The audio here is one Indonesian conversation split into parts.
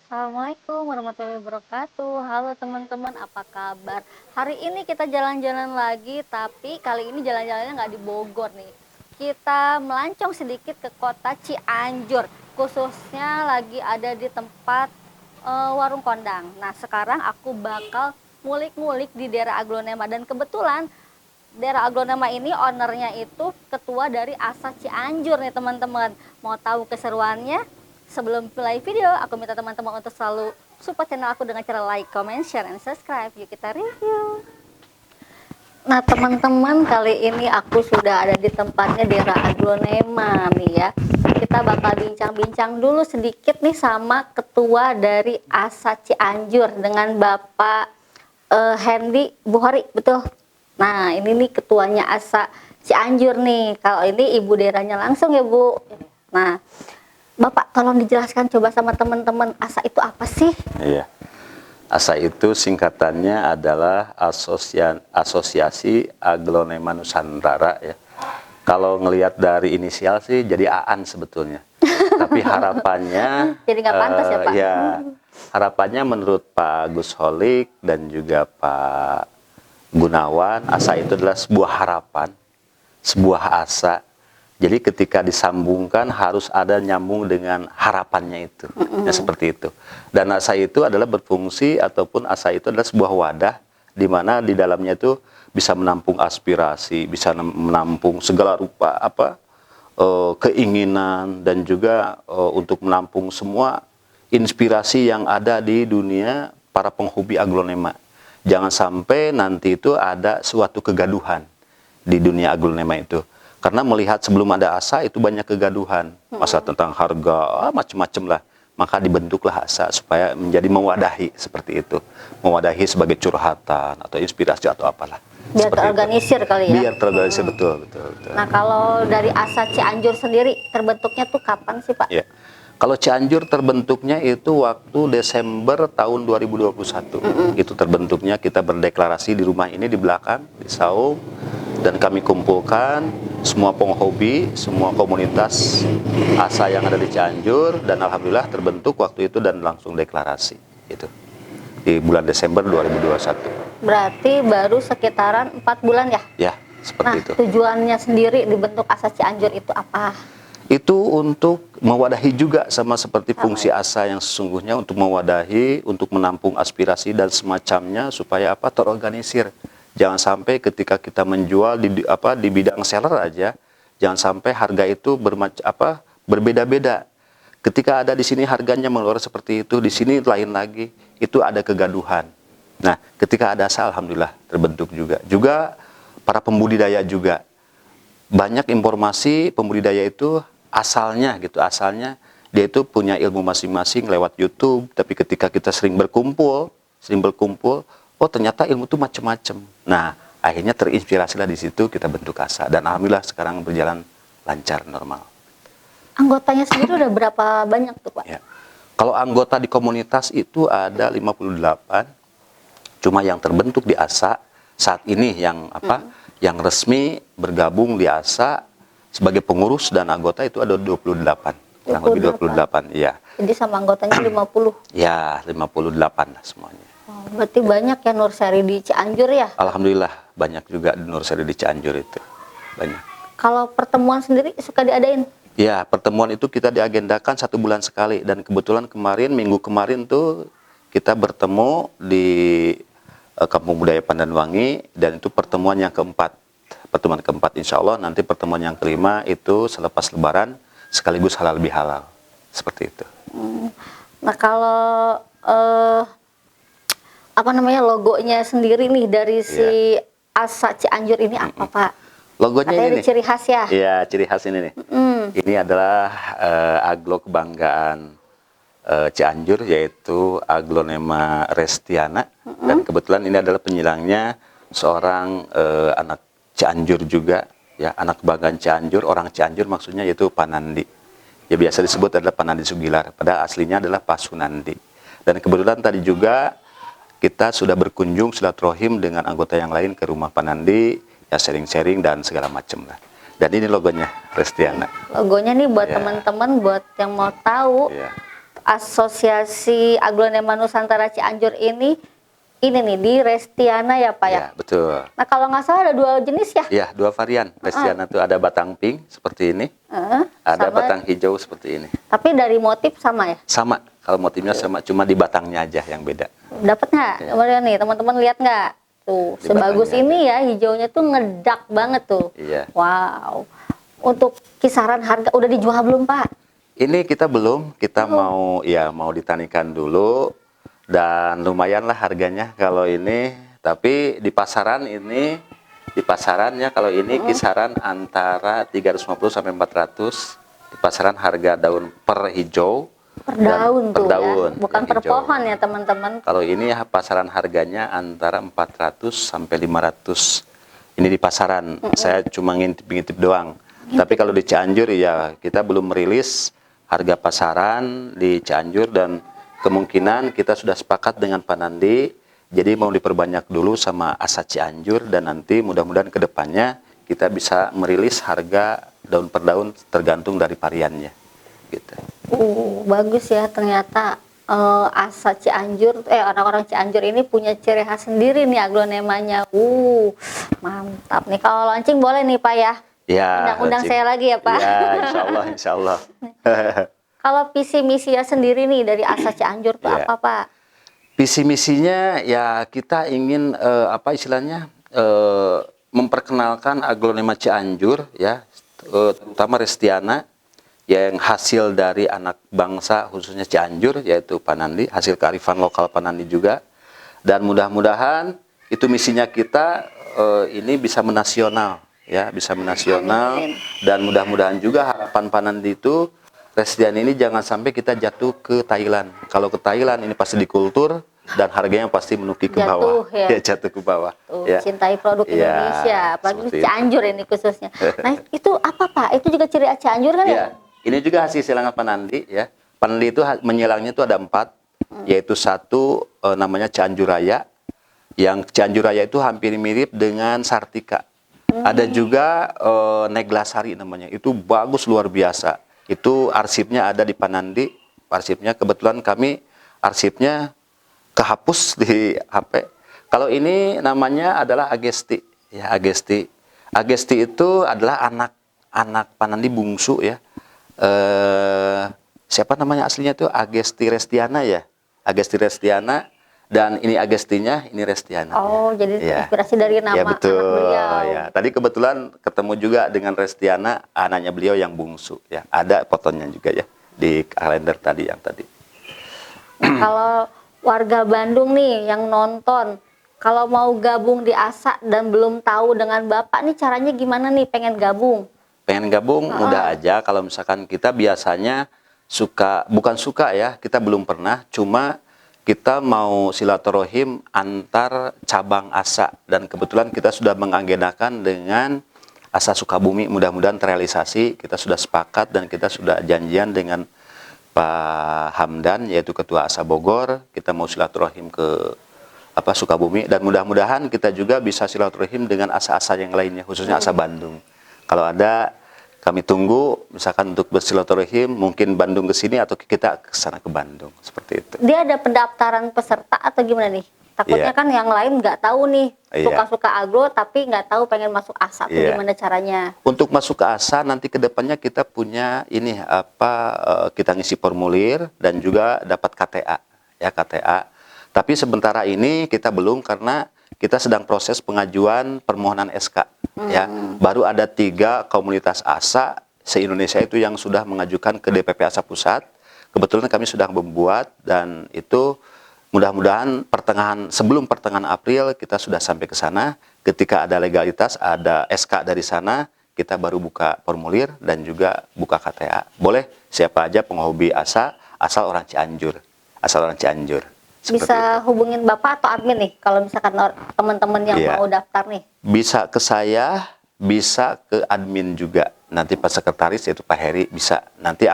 Assalamualaikum warahmatullahi wabarakatuh. Halo teman-teman, apa kabar? Hari ini kita jalan-jalan lagi, tapi kali ini jalan-jalannya nggak di Bogor nih. Kita melancong sedikit ke kota Cianjur, khususnya lagi ada di tempat warung kondang. Nah, sekarang aku bakal ngulik-ngulik di daerah Aglonema dan kebetulan daerah Aglonema ini ownernya itu ketua dari Asa Cianjur nih teman-teman. Mau tahu keseruannya? Sebelum play video, aku minta teman-teman untuk selalu support channel aku dengan cara like, comment, share, and subscribe. Yuk kita review. Nah teman-teman, kali ini aku sudah ada di tempatnya daerah Aglonema nih ya. Kita bakal bincang-bincang dulu sedikit nih sama ketua dari Asa Cianjur dengan Bapak Hendy Buhori, betul? Nah ini nih ketuanya Asa Cianjur nih. Kalau ini ibu daerahnya langsung ya Bu. Nah Bapak tolong dijelaskan coba sama teman-teman, ASA itu apa sih? Iya. ASA itu singkatannya adalah Asosiasi Aglonema Nusantara ya. Kalau ngelihat dari inisial sih jadi AAN sebetulnya. Tapi harapannya jadi nggak pantas ya Pak? Ya, harapannya menurut Pak Gus Holik dan juga Pak Gunawan, ASA itu adalah sebuah harapan, sebuah asa. Jadi ketika disambungkan harus ada nyambung dengan harapannya itu. Ya, seperti itu. Dan ASA itu adalah berfungsi ataupun ASA itu adalah sebuah wadah di mana di dalamnya itu bisa menampung aspirasi, bisa menampung segala rupa keinginan dan juga untuk menampung semua inspirasi yang ada di dunia para penghobi aglonema. Jangan sampai nanti itu ada suatu kegaduhan di dunia aglonema itu. Karena melihat sebelum ada ASA itu banyak kegaduhan, masalah tentang harga, macam-macam lah. Maka dibentuklah ASA supaya menjadi mewadahi seperti itu. Mewadahi sebagai curhatan atau inspirasi atau apalah. Biar terorganisir kali ya? Biar terorganisir, betul. Nah kalau dari ASA Cianjur sendiri terbentuknya tuh kapan sih Pak? Ya. Kalau Cianjur terbentuknya itu waktu Desember tahun 2021. Itu terbentuknya, kita berdeklarasi di rumah ini di belakang, di Saung. Dan kami kumpulkan semua penghobi, semua komunitas ASA yang ada di Cianjur. Dan Alhamdulillah terbentuk waktu itu dan langsung deklarasi. Itu di bulan Desember 2021. Berarti baru sekitaran 4 bulan ya? Ya, seperti itu. Tujuannya sendiri dibentuk ASA Cianjur itu apa? Itu untuk mewadahi juga sama seperti fungsi ASA yang sesungguhnya, untuk mewadahi, untuk menampung aspirasi dan semacamnya supaya terorganisir. Jangan sampai ketika kita menjual di bidang seller aja, jangan sampai harga itu berbeda-beda. Ketika ada di sini harganya mengeluarkan seperti itu, di sini lain lagi, itu ada kegaduhan. Nah, ketika ada ASA alhamdulillah terbentuk juga. Juga para pembudidaya juga. Banyak informasi pembudidaya itu asalnya dia itu punya ilmu masing-masing lewat YouTube, tapi ketika kita sering berkumpul, oh ternyata ilmu itu macam-macam. Nah, akhirnya terinspirasilah di situ kita bentuk ASA dan alhamdulillah sekarang berjalan lancar, normal. Anggotanya sendiri udah berapa banyak tuh Pak? Ya. Kalau anggota di komunitas itu ada 58, cuma yang terbentuk di ASA saat ini yang resmi bergabung di ASA sebagai pengurus dan anggota itu ada 28. Kurang lebih 28, iya. Jadi sama anggotanya 50? Ya, 58 lah semuanya. Oh, berarti banyak ya Nurseri di Cianjur ya? Alhamdulillah, banyak juga Nurseri di Cianjur itu. Banyak. Kalau pertemuan sendiri suka diadain? Ya, pertemuan itu kita diagendakan 1 bulan sekali. Dan kebetulan minggu kemarin tuh kita bertemu di Kampung Budaya Pandanwangi, dan itu pertemuan yang keempat. Pertemuan keempat, insya Allah nanti pertemuan yang kelima itu selepas Lebaran, sekaligus halal bihalal, seperti itu. Nah kalau logonya sendiri nih dari si ASA Cianjur ini apa Pak? Logonya katanya ini nih. Ciri khas ya? Iya, ciri khas ini nih. Ini adalah aglo kebanggaan Cianjur, yaitu Aglonema Restiana. Dan kebetulan ini adalah penyilangnya seorang anak Cianjur juga, ya, anak kebanggaan Cianjur, orang Cianjur maksudnya, yaitu Panandi. Ya, biasa disebut adalah Panandi Sugilar, pada aslinya adalah Pak Sunandi. Dan kebetulan tadi juga kita sudah berkunjung silaturahim dengan anggota yang lain ke rumah Panandi, ya, sharing-sharing dan segala macam lah. Dan ini logonya Restiana. Logonya nih buat teman-teman, buat yang mau tahu Asosiasi Aglonema Nusantara Cianjur ini nih di Restiana ya Pak ya? Ya, betul. Nah kalau nggak salah ada 2 jenis ya? Ya, 2 varian. Restiana itu ada batang pink seperti ini, ada sama, batang hijau seperti ini. tapi dari motif sama ya? Sama, kalau motifnya sama, cuma di batangnya aja yang beda. Dapat nggak? Ya. Kemudian nih teman-teman lihat nggak? Tuh, Di sebagus batangnya ini ya, hijaunya tuh ngedak banget tuh. Iya. Wow. Untuk kisaran harga udah dijual belum Pak? Ini kita belum, kita mau ditanikan dulu dan lumayan lah harganya kalau ini. Tapi di pasarannya kalau ini kisaran antara 350 sampai 400 di pasaran harga daun per hijau. Per daun per tuh daun, ya, bukan yang per hijau. pohon ya teman-teman. Kalau ini ya pasaran harganya antara 400 sampai 500. Ini di pasaran, saya cuma ngintip-ngintip doang. Tapi kalau di Cianjur ya kita belum merilis harga pasaran di Cianjur dan kemungkinan kita sudah sepakat dengan Pak Nandi. Jadi mau diperbanyak dulu sama Asa Cianjur dan nanti mudah-mudahan ke depannya kita bisa merilis harga daun per daun tergantung dari variannya. Gitu. Bagus ya ternyata Asa Cianjur, orang-orang Cianjur ini punya ciri khas sendiri nih aglonemanya. Mantap nih. Kalau launching boleh nih Pak ya? Ya, Undang-undang saya lagi ya Pak. Ya, insya Allah. Kalau visi misinya sendiri nih dari Asa Cianjur tuh Ya. apa Pak? Visi misinya ya kita ingin memperkenalkan aglonema Cianjur ya, terutama Restiana yang hasil dari anak bangsa khususnya Cianjur yaitu Pak Nandi, hasil kearifan lokal Pak Nandi juga. Dan mudah-mudahan itu misinya kita ini bisa menasional ya, bisa menasional. Dan mudah-mudahan juga harapan Pak Nandi itu Restiana ini jangan sampai kita jatuh ke Thailand. Kalau ke Thailand ini pasti di kultur dan harganya pasti menuki ke bawah. Ya. Jatuh ke bawah. Ya. Cintai produk Indonesia, apalagi Cianjur ini khususnya. Nah itu apa Pak? Itu juga ciri Cianjur kan ya? Ini juga hasil silangan Pak Nandi ya. Pak Nandi itu menyilangnya itu ada 4, yaitu 1 namanya Cianjur Raya. Yang Cianjur Raya itu hampir mirip dengan Sartika. Ada juga Neglasari namanya. Itu bagus luar biasa. Itu arsipnya ada di Pak Nandi. Arsipnya kebetulan kami arsipnya kehapus di HP. Kalau ini namanya adalah Agesti. Ya, Agesti. Agesti itu adalah anak Pak Nandi bungsu ya. Siapa namanya aslinya itu Agesti Restiana ya. Agesti Restiana. Dan ini Agestinya, ini Restiana. Oh, jadi inspirasi dari nama ya, betul. anak beliau. Ya, tadi kebetulan ketemu juga dengan Restiana, anaknya beliau yang bungsu. Ya, ada fotonya juga ya di kalender tadi yang tadi. Nah, kalau warga Bandung nih yang nonton, kalau mau gabung di ASA dan belum tahu dengan Bapak nih caranya gimana nih pengen gabung? Pengen gabung mudah aja. Kalau misalkan kita biasanya bukan suka ya, kita belum pernah, cuma kita mau silaturahim antar cabang ASA dan kebetulan kita sudah mengagendakan dengan ASA Sukabumi, mudah-mudahan terrealisasi. Kita sudah sepakat dan kita sudah janjian dengan Pak Hamdan yaitu Ketua ASA Bogor. Kita mau silaturahim ke Sukabumi dan mudah-mudahan kita juga bisa silaturahim dengan ASA-ASA yang lainnya khususnya ASA Bandung. Kalau ada kami tunggu misalkan untuk bersilaturahim mungkin Bandung ke sini atau kita ke sana ke Bandung seperti itu. Dia ada pendaftaran peserta atau gimana nih? Takutnya kan yang lain nggak tahu nih suka-suka agro tapi nggak tahu pengen masuk ASA tuh gimana caranya? Untuk masuk ke ASA nanti kedepannya kita punya ini kita ngisi formulir dan juga dapat KTA ya KTA. Tapi sementara ini kita belum karena kita sedang proses pengajuan permohonan SK ya. Baru ada 3 komunitas ASA se-Indonesia itu yang sudah mengajukan ke DPP ASA Pusat. Kebetulan kami sudah membuat dan itu mudah-mudahan sebelum pertengahan April kita sudah sampai ke sana. Ketika ada legalitas, ada SK dari sana, kita baru buka formulir dan juga buka KTA. Boleh siapa aja penghobi ASA asal orang Cianjur. Asal orang Cianjur. Bisa hubungin Bapak atau admin nih kalau misalkan teman-teman yang mau daftar nih? Bisa ke saya, bisa ke admin juga. Nanti Pak Sekretaris yaitu Pak Heri bisa. Nanti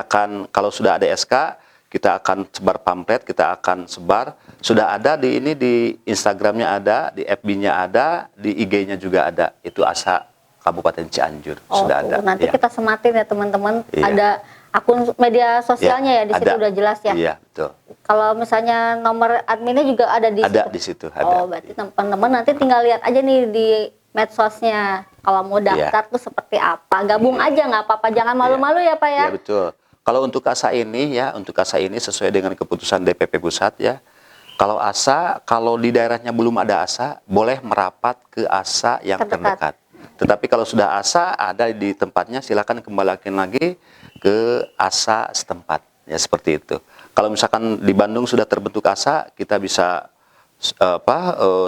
kalau sudah ada SK, kita akan sebar pamflet, kita akan sebar. Sudah ada di Instagramnya ada, di FB-nya ada, di IG-nya juga ada. Itu ASA Kabupaten Cianjur sudah ada. Nanti kita sematin ya teman-teman. akun media sosialnya ya, di situ ada. udah jelas ya. Iya, betul. Kalau misalnya nomor adminnya juga ada di Ada situ. di situ, ada. Oh, berarti teman-teman nanti tinggal lihat aja nih di medsosnya. Kalau mau daftar tuh seperti apa. Gabung aja nggak apa-apa, jangan malu-malu ya Pak ya. Iya, betul. Kalau untuk ASA ini ya, untuk ASA ini sesuai dengan keputusan DPP Pusat ya. Kalau ASA, kalau di daerahnya belum ada ASA, boleh merapat ke ASA yang terdekat. Tetapi kalau sudah ASA ada di tempatnya, silakan kembalikan lagi ke ASA setempat. Ya seperti itu. Kalau misalkan di Bandung sudah terbentuk ASA, kita bisa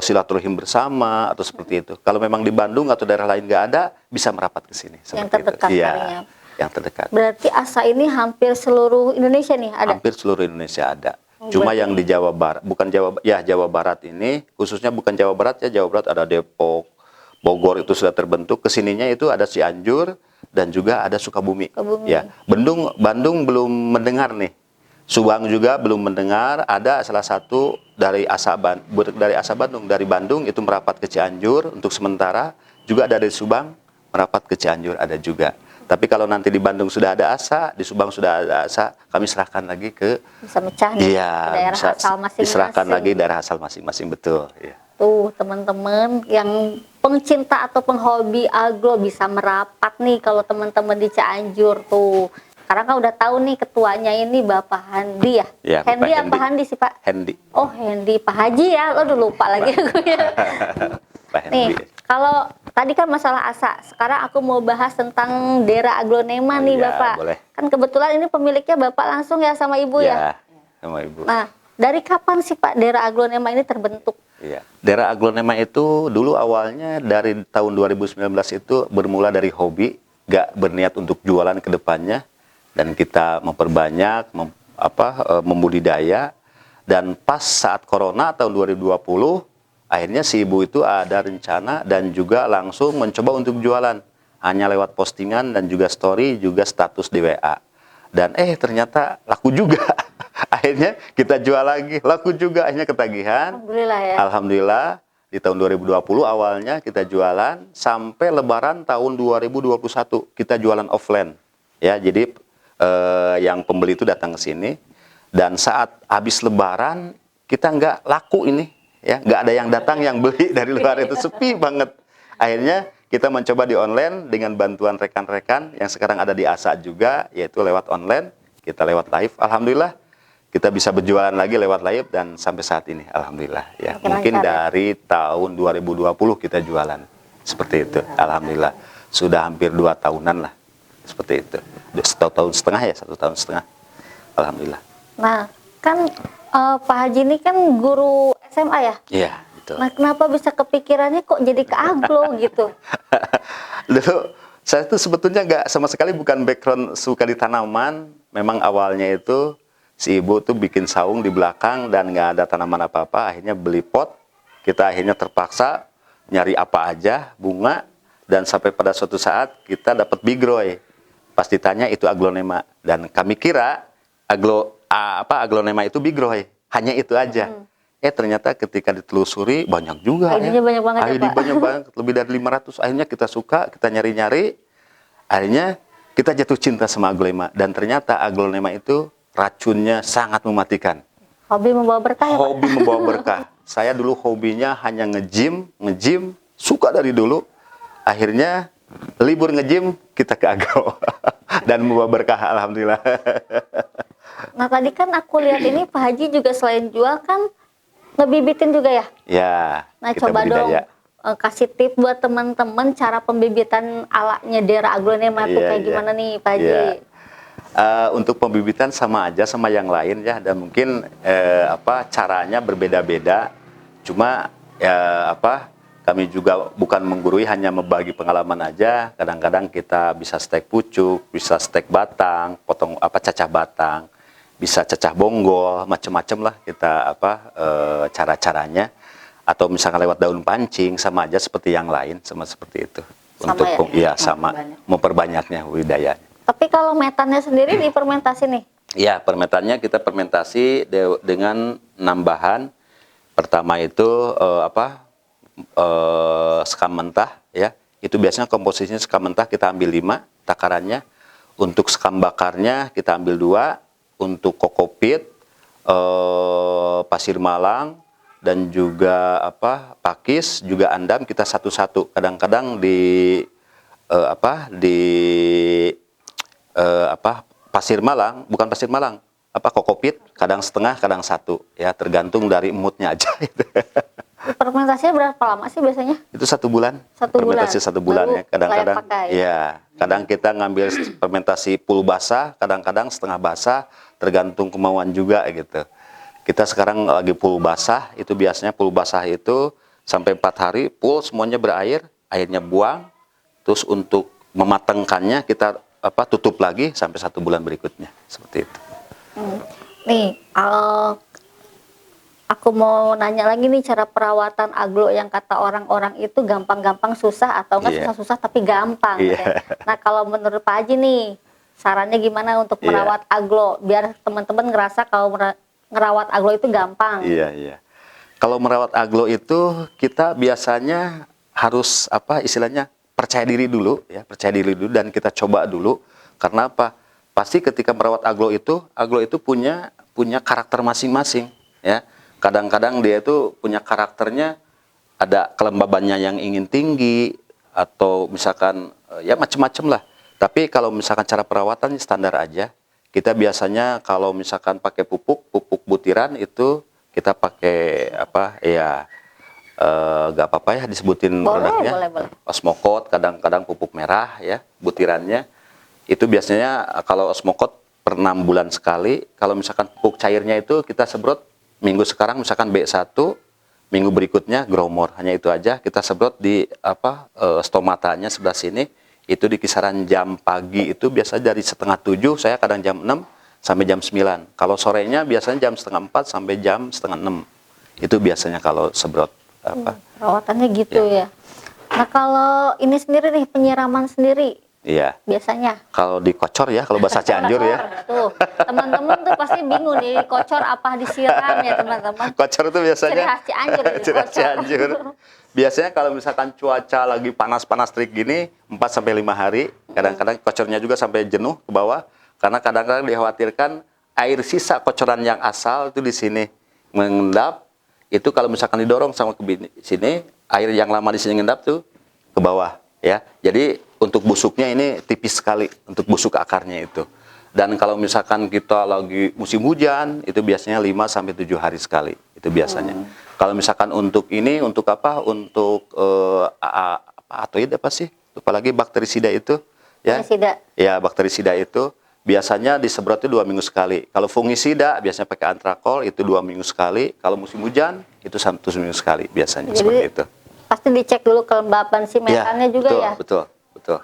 silaturahim bersama atau seperti itu. Kalau memang di Bandung atau daerah lain nggak ada, bisa merapat ke sini. Yang terdekat iya, yang terdekat. Berarti ASA ini hampir seluruh Indonesia nih ada? Hampir seluruh Indonesia ada. Cuma yang di Jawa Barat, bukan Jawa Barat ini, khususnya bukan Jawa Barat ya, Jawa Barat ada Depok, Bogor itu sudah terbentuk. Kesininya itu ada Cianjur dan juga ada Sukabumi. Ya, Bandung belum mendengar nih. Subang juga belum mendengar. Ada salah satu dari ASA Bandung, dari Bandung itu merapat ke Cianjur untuk sementara. Juga dari Subang merapat ke Cianjur ada juga. Tapi kalau nanti di Bandung sudah ada ASA, di Subang sudah ada ASA, kami serahkan lagi ke bisa mecah nih, daerah asal masing-masing. Diserahkan lagi daerah asal masing-masing, betul. Ya. Tuh teman-teman yang pencinta atau penghobi aglo bisa merapat nih kalau teman-teman di Cianjur tuh. Sekarang kan udah tahu nih ketuanya ini Bapak Handi ya. Ya Hendi apa Handi sih Pak? Hendi. Oh Hendi, Pak Haji ya. Lo udah lupa lagi aku ya. Pak Hendi. Nih, kalau tadi kan masalah ASA, sekarang aku mau bahas tentang Dera Aglonema nih Bapak. Boleh. Kan kebetulan ini pemiliknya Bapak langsung ya sama Ibu ya? Sama Ibu. Nah, dari kapan sih Pak Dera Aglonema ini terbentuk? Iya. Dera Aglonema itu dulu awalnya dari tahun 2019 itu bermula dari hobi, gak berniat untuk jualan ke depannya, dan kita memperbanyak, membudidaya, dan pas saat Corona tahun 2020, akhirnya si Ibu itu ada rencana dan juga langsung mencoba untuk jualan. Hanya lewat postingan dan juga story, juga status di WA. Dan ternyata laku juga. Akhirnya kita jual lagi, laku juga, akhirnya ketagihan. Alhamdulillah ya. Alhamdulillah, di tahun 2020 awalnya kita jualan, sampai lebaran tahun 2021 kita jualan offline. Ya, jadi yang pembeli itu datang ke sini, dan saat habis lebaran kita nggak laku ini. Ya, nggak ada yang datang yang beli dari luar, itu sepi banget. Akhirnya kita mencoba di online dengan bantuan rekan-rekan yang sekarang ada di ASA juga, yaitu lewat online, kita lewat live. Alhamdulillah kita bisa berjualan lagi lewat live dan sampai saat ini, alhamdulillah. Ya, mungkin dari tahun 2020 kita jualan seperti itu. Alhamdulillah sudah hampir 2 tahunan lah, seperti itu. 1,5 tahun ya, 1,5 tahun. Alhamdulillah. Nah, kan Pak Haji ini kan guru SMA ya? Iya, betul. Nah, kenapa bisa kepikirannya kok jadi ke aglo gitu? Dulu saya tuh sebetulnya nggak, sama sekali bukan background suka di tanaman. Memang awalnya itu si Ibu tuh bikin saung di belakang dan nggak ada tanaman apa-apa. Akhirnya beli pot. Kita akhirnya terpaksa nyari apa aja, bunga, dan sampai pada suatu saat kita dapat bigroy. Pas ditanya itu aglonema, dan kami kira aglonema itu bigroy, hanya itu aja. Ternyata ketika ditelusuri banyak juga. ID-nya banyak banget ya, Pak? Banyak banget, lebih dari 500. Akhirnya kita suka, kita nyari-nyari. Akhirnya kita jatuh cinta sama aglonema, dan ternyata aglonema itu racunnya sangat mematikan. Hobi membawa berkah ya, Pak? Hobi membawa berkah. Saya dulu hobinya hanya nge-gym, suka dari dulu. Akhirnya libur nge-gym, kita ke agro. Dan membawa berkah, alhamdulillah. Nah, tadi kan aku lihat ini Pak Haji juga selain jual kan ngebibitin juga ya? Ya, nah, kita coba budidaya. Dong kasih tip buat teman-teman cara pembibitan alanya Dera Aglonema tuh kayak gimana nih Pak Haji? Untuk pembibitan sama aja sama yang lain ya, dan mungkin caranya berbeda-beda. Cuma kami juga bukan menggurui, hanya membagi pengalaman aja. Kadang-kadang kita bisa stek pucuk, bisa stek batang, potong cacah batang, bisa cacah bonggol, macam-macam lah kita cara-caranya. Atau misalkan lewat daun pancing, sama aja seperti yang lain, sama seperti itu. Sama sama memperbanyaknya budidaya. Tapi kalau metannya sendiri difermentasi nih? Ya, permetannya kita fermentasi dengan 6 bahan. Pertama itu sekam mentah ya. Itu biasanya komposisinya sekam mentah kita ambil 5 takarannya. Untuk sekam bakarnya kita ambil 2, untuk kokopit, pasir malang, dan juga pakis, juga andam kita satu-satu. Kadang-kadang pasir malang, bukan pasir malang, kokopit, kadang setengah, kadang satu, ya tergantung dari moodnya aja. Fermentasinya berapa lama sih biasanya? Itu 1 bulan. 1 Fermentasi bulan. 1 bulan Baru ya. Kadang-kadang, layak pakai. ya, kadang kita ngambil fermentasi full basah, kadang-kadang setengah basah, tergantung kemauan juga gitu. Kita sekarang lagi full basah, itu biasanya full basah itu sampai 4 hari full semuanya berair, airnya buang, terus untuk mematangkannya kita tutup lagi sampai 1 bulan berikutnya, seperti itu. Nih, aku mau nanya lagi nih, cara perawatan aglo yang kata orang-orang itu gampang-gampang susah atau enggak susah-susah tapi gampang. Nah, kalau menurut Pak Haji nih, sarannya gimana untuk merawat aglo biar teman-teman ngerasa kalau ngerawat aglo itu gampang? Iya. Kalau merawat aglo itu kita biasanya harus istilahnya percaya diri dulu dan kita coba dulu. Karena apa? Pasti ketika merawat aglo itu punya karakter masing-masing, ya. Kadang-kadang dia itu punya karakternya, ada kelembabannya yang ingin tinggi atau misalkan ya macam-macam lah. Tapi kalau misalkan cara perawatan standar aja, kita biasanya kalau misalkan pakai pupuk butiran itu kita pakai nggak apa-apa ya disebutin produknya. Boleh. Osmokot, kadang-kadang pupuk merah ya butirannya. Itu biasanya kalau osmokot per 6 bulan sekali. Kalau misalkan pupuk cairnya itu kita semprot minggu sekarang misalkan B1, minggu berikutnya Growmore. Hanya itu aja kita semprot di stomatanya sebelah sini. Itu di kisaran jam pagi itu biasa dari setengah 7, saya kadang jam 6 sampai jam 9. Kalau sorenya biasanya jam setengah 4 sampai jam setengah 6. Itu biasanya kalau semprot Perawatannya gitu ya. Nah, kalau ini sendiri nih, penyiraman sendiri. Iya. Biasanya. Kalau dikocor ya, kalau bahasa Cianjur ya. Tuh, teman-teman tuh pasti bingung nih, kocor apa disiram ya teman-teman. Kocor itu biasanya. Ciri khas Cianjur. Ciri khas Cianjur. Biasanya kalau misalkan cuaca lagi panas-panas terik gini, 4 sampai 5 hari, kadang-kadang kocornya juga sampai jenuh ke bawah, karena kadang-kadang dikhawatirkan air sisa kocoran yang asal itu di sini mengendap. Itu kalau misalkan didorong sama ke sini, air yang lama di sini mengendap tuh ke bawah, ya. Jadi untuk busuknya ini tipis sekali untuk busuk akarnya itu. Dan kalau misalkan kita lagi musim hujan, itu biasanya 5 sampai 7 hari sekali. Itu biasanya. Kalau misalkan untuk ini, untuk apa? Untuk atoid apa sih? Lupa lagi, bakterisida itu. Ya, ya bakterisida itu biasanya disemprotnya 2 minggu sekali. Kalau fungisida biasanya pakai antrakol itu 2 minggu sekali. Kalau musim hujan itu 1 minggu sekali biasanya. Jadi, seperti itu. Pasti dicek dulu kelembapan si metannya juga betul, ya. Betul.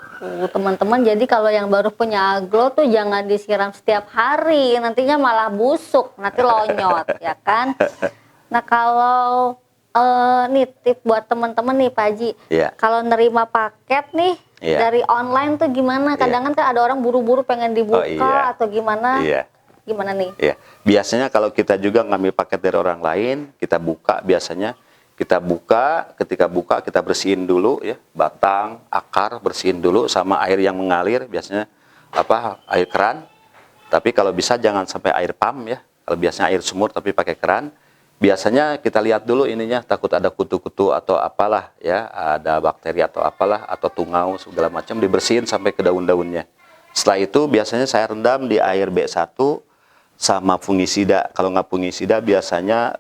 Teman-teman, jadi kalau yang baru punya aglo tuh jangan disiram setiap hari, nantinya malah busuk, nanti lonyot, ya kan? Nah, kalau nih tip buat teman-teman nih Pak Haji, kalau nerima paket nih dari online tuh gimana? Kadang kan ada orang buru-buru pengen dibuka atau gimana? Gimana nih? Biasanya kalau kita juga ngambil paket dari orang lain, kita buka biasanya. Kita buka, ketika buka kita bersihin dulu ya, batang, akar bersihin dulu sama air yang mengalir, biasanya air keran. Tapi kalau bisa jangan sampai air pam ya. Kalau biasanya air sumur tapi pakai keran. Biasanya kita lihat dulu ininya, takut ada kutu-kutu atau apalah ya, ada bakteri atau apalah atau tungau segala macam, dibersihin sampai ke daun-daunnya. Setelah itu biasanya saya rendam di air B1 sama fungisida. Kalau nggak fungisida biasanya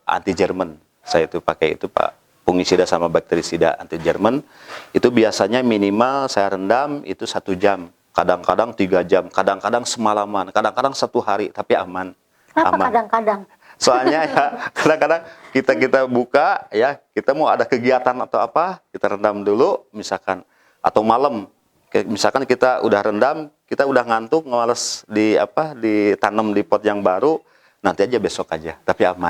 anti Jerman. Saya itu pakai itu Pak, fungisida sama bakterisida anti Jerman. Itu biasanya minimal saya rendam itu 1 jam, kadang-kadang 3 jam, kadang-kadang semalaman, kadang-kadang 1 hari, tapi aman. Kenapa kadang-kadang? Soalnya ya kadang-kadang kita buka ya, kita mau ada kegiatan atau apa, kita rendam dulu misalkan, atau malam, misalkan kita udah rendam, kita udah ngantuk, males ditanam di pot yang baru. Nanti aja besok aja, tapi aman.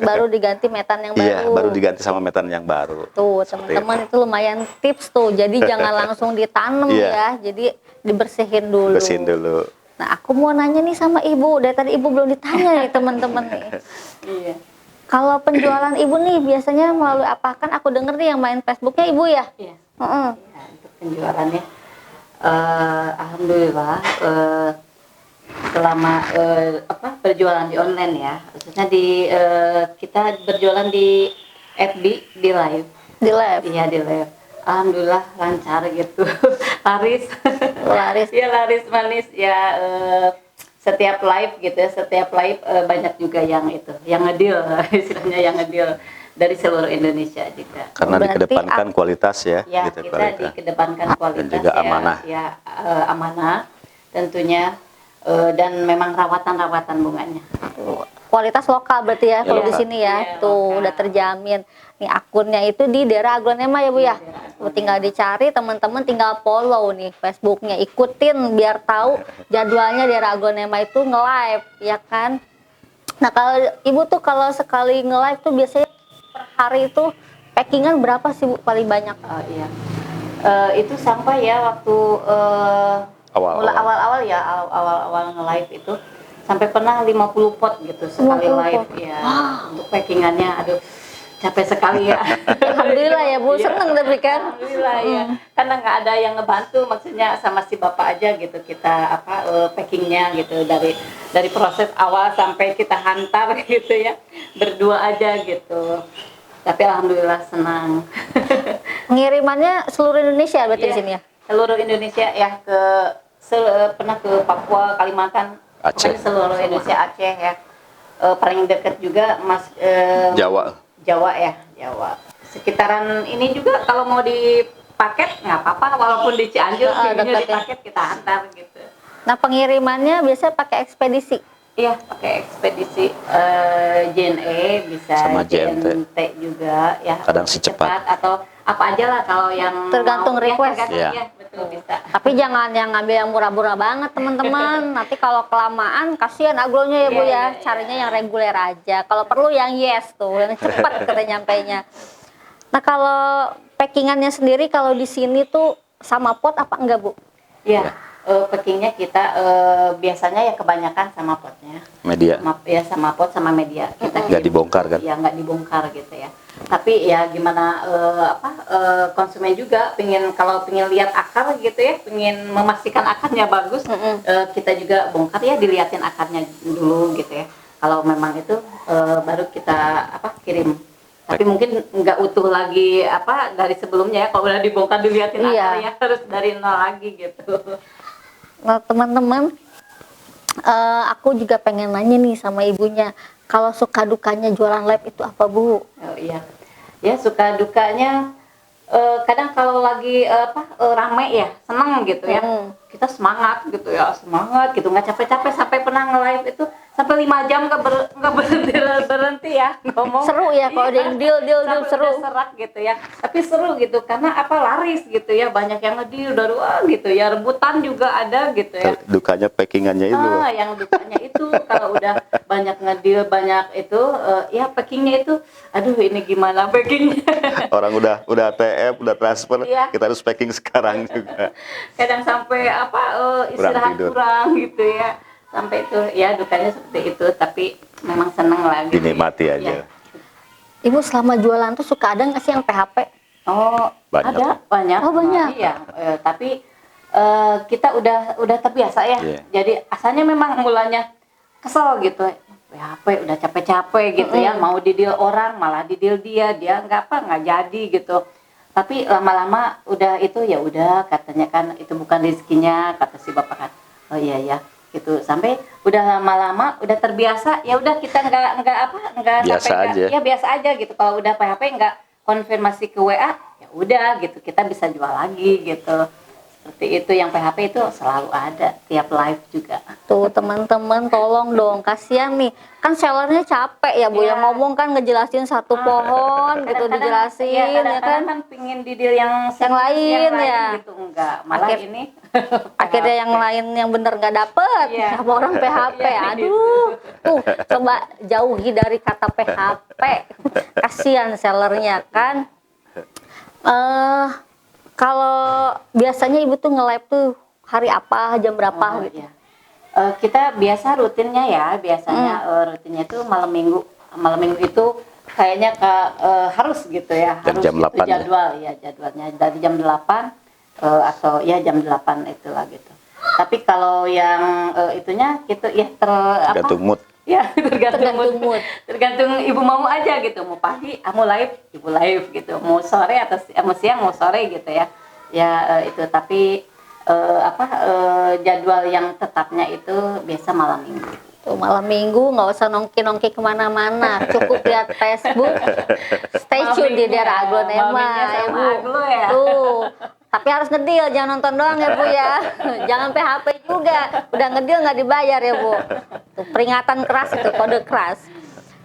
Baru diganti metan yang baru. Iya, baru diganti sama metan yang baru. Tuh, teman-teman itu lumayan tips tuh. Jadi jangan langsung ditanam ya. Jadi dibersihin dulu. Bersihin dulu. Nah, aku mau nanya nih sama Ibu. Dari tadi Ibu belum ditanya nih teman-teman nih. Iya. Kalau penjualan Ibu nih biasanya melalui apa? Kan aku denger nih yang main Facebooknya Ibu ya? Iya. Untuk penjualannya Alhamdulillah selama berjualan di online ya, khususnya kita berjualan di FB, di live. Di live. Iya, di live. Alhamdulillah lancar gitu. Laris. Laris. Ya, laris manis ya. Setiap live gitu ya, setiap live banyak juga yang ngedeal istilahnya, yang ngedeal dari seluruh Indonesia juga. Karena Berarti dikedepankan kualitas ya, Ya, gitu, kita kualitas. dikedepankan kualitas juga ya, amanah. ya amanah tentunya, dan memang rawatan bunganya. Kualitas lokal berarti ya kalau Iya. di sini ya. Iya, Tuh lokal. udah terjamin. Nih akunnya itu di daerah Aglonema ya Bu ya. Tinggal dicari, teman-teman tinggal follow nih Facebooknya, ikutin biar tahu jadwalnya daerah Aglonema itu nge-live ya kan. Nah kalau Ibu tuh kalau sekali nge-live tuh biasanya per hari itu packingan berapa sih Bu paling banyak? Oh iya. Itu sampai ya waktu Awal-awal. awal-awal nge-live itu sampai pernah 50 pot gitu sekali 50 live pot. ya. Untuk packingannya aduh capek sekali ya. Alhamdulillah ya Bu, Iya. seneng tapi kan. Alhamdulillah ya. Karena nggak ada yang ngebantu, maksudnya sama si bapak aja gitu kita packingnya gitu, dari proses awal sampai kita hantar gitu ya, berdua aja gitu. Tapi alhamdulillah senang. Pengirimannya seluruh Indonesia berarti di Iya, sini ya. seluruh Indonesia ya, pernah ke Papua, Kalimantan, Aceh. pokoknya seluruh Indonesia, Aceh ya. Paling dekat juga Jawa. Jawa ya, Jawa. Sekitaran ini juga kalau mau dipaket nggak apa-apa, walaupun di Cianjur dekat ya. dipaket kita antar gitu. Nah pengirimannya biasanya pakai ekspedisi. Iya, pakai ekspedisi JNE bisa, Sama JNT. JNT juga ya. Kadang si cepat. Atau apa aja lah kalau yang Tergantung mau, ya, request. tergantung, Iya. ya, betul bisa. Tapi jangan yang ngambil yang murah-murah banget teman-teman. Nanti kalau kelamaan kasihan aglonya ya Bu Iya, ya. iya, Carinya yang reguler aja. Kalau perlu yang yes tuh, yang cepat kita nyampainya. Nah kalau packingannya sendiri kalau di sini tuh sama pot apa enggak Bu? Iya, packingnya kita biasanya ya kebanyakan sama potnya. Media. Sama pot sama media. Kita Nggak dibongkar kan? Ya nggak dibongkar gitu ya. Tapi ya gimana konsumen juga kalau pengen lihat akar gitu ya, pengen memastikan akarnya bagus, kita juga bongkar ya, dilihatin akarnya dulu gitu ya. Kalau memang itu baru kita kirim. Tapi mungkin nggak utuh lagi dari sebelumnya ya, kalau udah dibongkar dilihatin Iya. akarnya harus dari nol lagi gitu. Nah teman-teman, aku juga pengen nanya nih sama ibunya. Kalau suka dukanya jualan live itu apa Bu? Oh iya, ya suka dukanya kadang kalau lagi rame ya seneng gitu ya, kita semangat gitu ya, gitu, nggak capek-capek, sampai pernah nge-live itu sampai 5 jam nggak berhenti ya ngomong. Seru ya kalau ada yang deal Sampai seru. udah serak gitu ya, tapi seru gitu karena laris gitu ya, banyak yang nge-deal dari gitu ya, rebutan juga ada gitu ya. Dukanya packingannya itu. Yang dukanya itu kalau udah banyak ngedeal, banyak itu ya packingnya itu, aduh ini gimana packingnya. Orang udah TM, udah transfer, Iya. kita harus packing sekarang juga. Kadang sampai istirahat tidur. kurang gitu ya, sampai itu ya dukanya seperti itu, tapi memang seneng lah gitu. Dinikmati Ya. aja. Ibu selama jualan tuh suka ada nggak sih yang PHP? Oh, Banyak. ada banyak. Oh, banyak. Iya, tapi kita udah terbiasa ya. Iya. Jadi asalnya memang mulanya kesel gitu. PHP udah capek-capek gitu ya, mau dideal orang malah dideal dia nggak jadi gitu. Tapi lama-lama udah itu ya udah, katanya kan itu bukan rezekinya, kata si bapak kan. Oh iya ya gitu, sampai udah lama-lama udah terbiasa, ya udah kita nggak Biasa sampai aja. ya biasa aja gitu. Kalau udah PHP nggak konfirmasi ke WA ya udah gitu, kita bisa jual lagi gitu. Seperti itu, yang PHP itu selalu ada tiap live juga. Tuh teman-teman tolong dong, kasihan nih. Kan sellernya capek ya Bu, Iya. yang ngomong kan ngejelasin satu pohon gitu dijelasin ya kadang-kadang kan. kan pingin di deal yang lain ya. gitu, enggak, malah Akhir- ini Akhirnya yang lain yang bener nggak dapet, Iya. sama orang PHP. Iya, Aduh, tuh coba jauhi dari kata PHP. Kasihan sellernya kan. Kalau biasanya Ibu tuh nge-live tuh hari apa, jam berapa gitu? iya. Kita biasa rutinnya ya, rutinnya itu malam minggu. Malam minggu itu kayaknya harus gitu ya, harus Jam itu 8 ya? jadwal ya, jadwalnya dari jam 8 atau ya jam 8 itulah gitu. Tapi kalau yang itunya gitu ya Gantung mood. ya Tergantung mood. tergantung ibu mau aja gitu, mau pagi mau live ibu live gitu, mau sore atau mau siang mau sore gitu ya itu. Tapi jadwal yang tetapnya itu biasa malam minggu. Tuh, malam minggu nggak usah nongki-nongki kemana-mana, cukup lihat Facebook, stay tune di daerah Aglonema, Maminya ya sama Bu. Aglo ya. Tuh, tapi harus ngedil, jangan nonton doang ya Bu ya. Jangan PHP juga, udah ngedil nggak dibayar ya Bu. Tuh, peringatan keras itu, kode keras.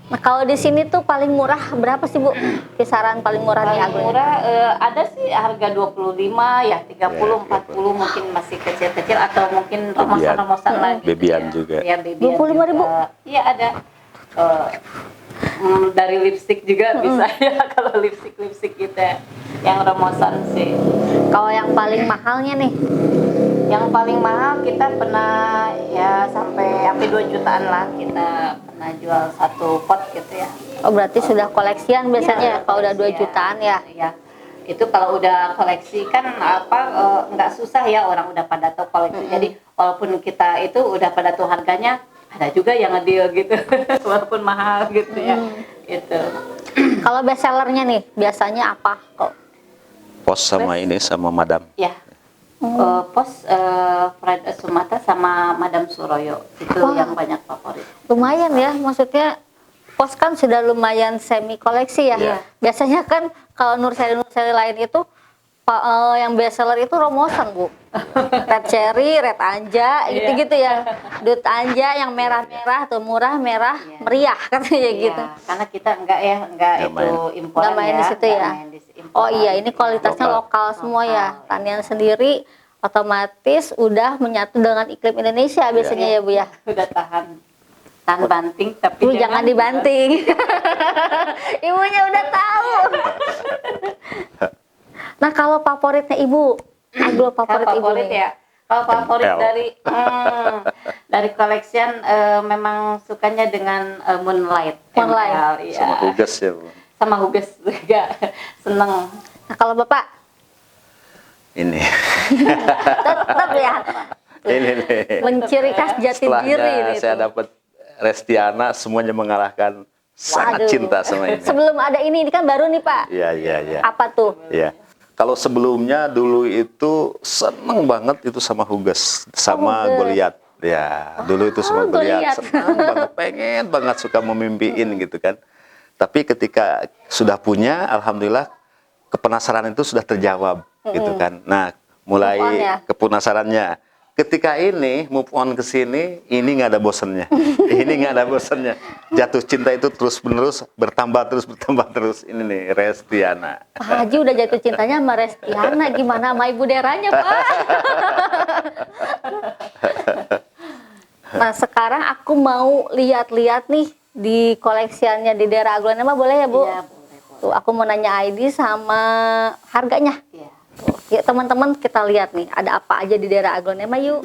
Nah kalau di sini tuh paling murah berapa sih Bu? Kisaran paling murah di Paling Aglonema? murah ada sih harga 25 ya, 30, Ya, 40 mungkin masih kecil-kecil, atau mungkin romosan-romosan lagi. Bebian gitu juga. ya. Ya, bebian 25.000? juga. Iya ada. Dari lipstick juga bisa ya, kalau lipstick kita yang romosan sih. Kalau yang paling mahalnya nih? Yang paling mahal kita pernah ya sampai 2 jutaan lah, kita pernah jual satu pot gitu ya. Oh berarti sudah koleksian biasanya ya, kalau udah 2 jutaan ya? Iya. Itu kalau udah koleksi kan nggak susah ya, orang udah pada tahu koleksi. Jadi walaupun kita itu udah pada tahu harganya, ada juga yang ngedeal gitu walaupun mahal gitu ya. Gitu. Kalau best sellernya nih biasanya apa kok? Pos sama ini sama Madam. Ya. Pos Fred Sumata sama Madam Suroyo itu Wah. yang banyak favorit. Lumayan ya, maksudnya pos kan sudah lumayan semi koleksi ya. Iya. Biasanya kan kalau Nurseli lain itu yang best seller itu romosan Bu. Red Cherry, Red Anja, gitu-gitu ya. Dut Anja yang merah-merah tuh, murah, merah, Iya. meriah katanya Iya, gitu. karena kita enggak Nggak itu main. imporan Nggak main ya. di situ nggak ya? main di imporan. Oh iya, ini kualitasnya lokal semua ya. Lokal, Tanian sendiri otomatis udah menyatu dengan iklim Indonesia biasanya ya Bu ya. Udah tahan banting, tapi Ibu jangan dibanting. Ibunya udah tahu. Nah kalau favoritnya Ibu, Aglo favorit Ibu favorit nih. ya. Kalau favorit ML. dari koleksian memang sukanya dengan Moonlight. Moonlight. ML, iya. Sama Huges ya, Bu. Sama Huges juga seneng. Nah kalau Bapak Ini. tetap ya Ini nih. menciri khas jati diri Setelahnya ini. saya dapat Restiana, semuanya mengarahkan sangat Waduh. cinta sama ini. Sebelum ada ini kan baru nih Pak. Iya, iya, iya. Apa tuh? Iya. Kalau sebelumnya dulu itu seneng banget itu sama Huges, sama Huges. Goliat. Ya, dulu itu sama Goliat. Goliat. Seneng banget, pengen banget suka memimpiin gitu kan. Tapi ketika sudah punya, alhamdulillah kepenasaran itu sudah terjawab gitu kan. Nah, Move on mulai ya? kepenasarannya. Ketika ini move on ke sini, ini nggak ada bosannya. Ini nggak ada bosannya. Jatuh cinta itu terus menerus bertambah terus. Ini nih Restiana. Pak Haji udah jatuh cintanya sama Restiana, gimana sama Ibu Deranya Pak? Nah sekarang aku mau lihat-lihat nih di koleksiannya di daerah Aglonema, boleh ya Bu? Iya, boleh. Tuh aku mau nanya ID sama harganya. Iya. Tuh, yuk teman-teman kita lihat nih ada apa aja di daerah Aglonema yuk.